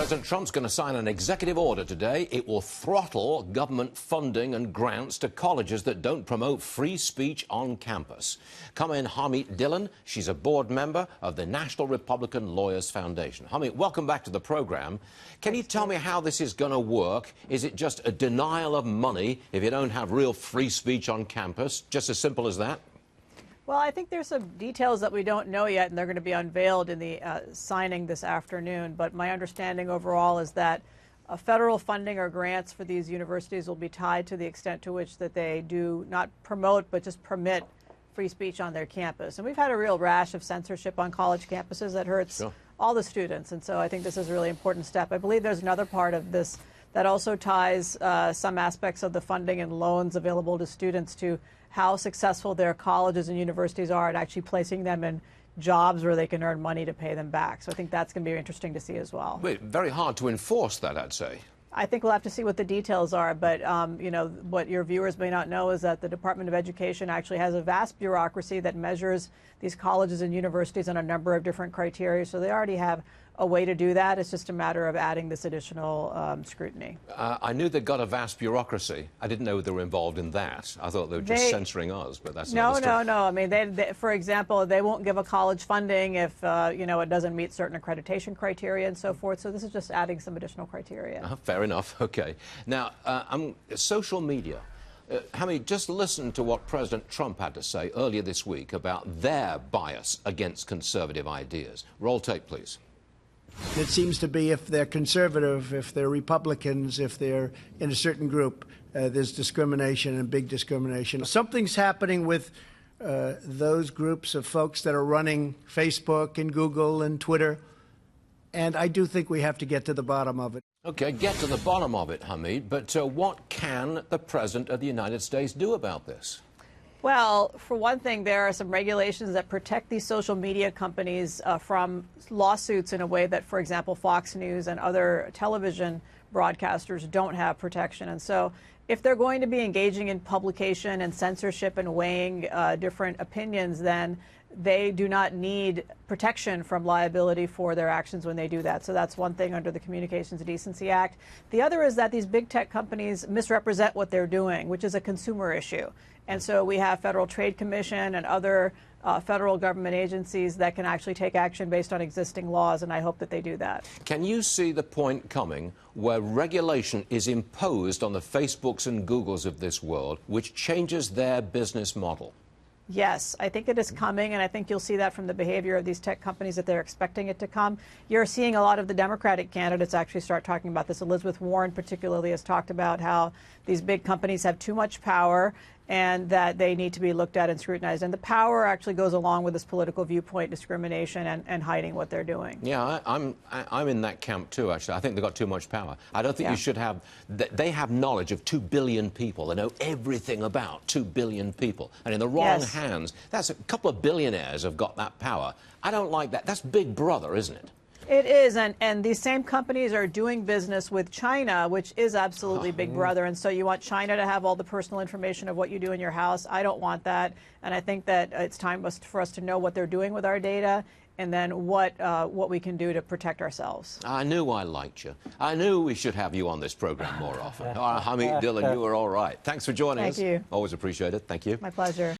President Trump's going to sign an executive order today. It will throttle government funding and grants to colleges that don't promote free speech on campus. Come in, Harmeet Dillon. She's a board member of the National Republican Lawyers Foundation. Harmeet, welcome back to the program. Can you tell me how this is going to work? Is it just a denial of money if you don't have real free speech on campus? Just as simple as that? Well, I think there's some details that we don't know yet, and they're going to be unveiled in the signing this afternoon. But my understanding overall is that federal funding or grants for these universities will be tied to the extent to which that they do not promote, but just permit free speech on their campus. And we've had a real rash of censorship on college campuses that hurts all the students. And so I think this is a really important step. I believe there's another part of this that also ties some aspects of the funding and loans available to students to how successful their colleges and universities are at actually placing them in jobs where they can earn money to pay them back. So I think that's going to be interesting to see as well. Wait, very hard to enforce that, I'd say. I think we'll have to see what the details are, but you know, what your viewers may not know is that the Department of Education actually has a vast bureaucracy that measures these colleges and universities on a number of different criteria. So they already have a way to do that. It's just a matter of adding this additional scrutiny. I knew they'd got a vast bureaucracy. I didn't know they were involved in that. I thought they were just censoring us, but that's no. I mean, they, for example, they won't give a college funding if you know, it doesn't meet certain accreditation criteria and so forth. So this is just adding some additional criteria. Fair enough. Okay. Now, social media. Just listen to what President Trump had to say earlier this week about their bias against conservative ideas. Roll tape, please. It seems to be if they're conservative, if they're Republicans, if they're in a certain group, there's discrimination and big discrimination. Something's happening with those groups of folks that are running Facebook and Google and Twitter, and I do think we have to get to the bottom of it. Okay, get to the bottom of it, Hamid, but what can the President of the United States do about this? Well, for one thing, there are some regulations that protect these social media companies from lawsuits in a way that, for example, Fox News and other television broadcasters don't have protection. And so if they're going to be engaging in publication and censorship and weighing different opinions, then they do not need protection from liability for their actions when they do that. So that's one thing under the Communications Decency Act. The other is that these big tech companies misrepresent what they're doing, which is a consumer issue. And so we have Federal Trade Commission and other federal government agencies that can actually take action based on existing laws, and I hope that they do that. Can you see the point coming where regulation is imposed on the Facebooks and Googles of this world, which changes their business model? Yes, I think it is coming, and I think you'll see that from the behavior of these tech companies that they're expecting it to come. You're seeing a lot of the Democratic candidates actually start talking about this. Elizabeth Warren particularly has talked about how these big companies have too much power and that they need to be looked at and scrutinized. And the power actually goes along with this political viewpoint discrimination and hiding what they're doing. Yeah, I'm in that camp too, actually. I think they've got too much power. I don't think you should have... They have knowledge of 2 billion people. They know everything about 2 billion people. And in the wrong hands, that's a couple of billionaires have got that power. I don't like that. That's Big Brother, isn't it? It is, and these same companies are doing business with China, which is absolutely Big Brother. And so you want China to have all the personal information of what you do in your house. I don't want that. And I think that it's time for us to know what they're doing with our data and then what we can do to protect ourselves. I knew I liked you. I knew we should have you on this program more often. Hamid Dillon, you were all right. Thanks for joining us. Thank you. Always appreciate it. Thank you. My pleasure.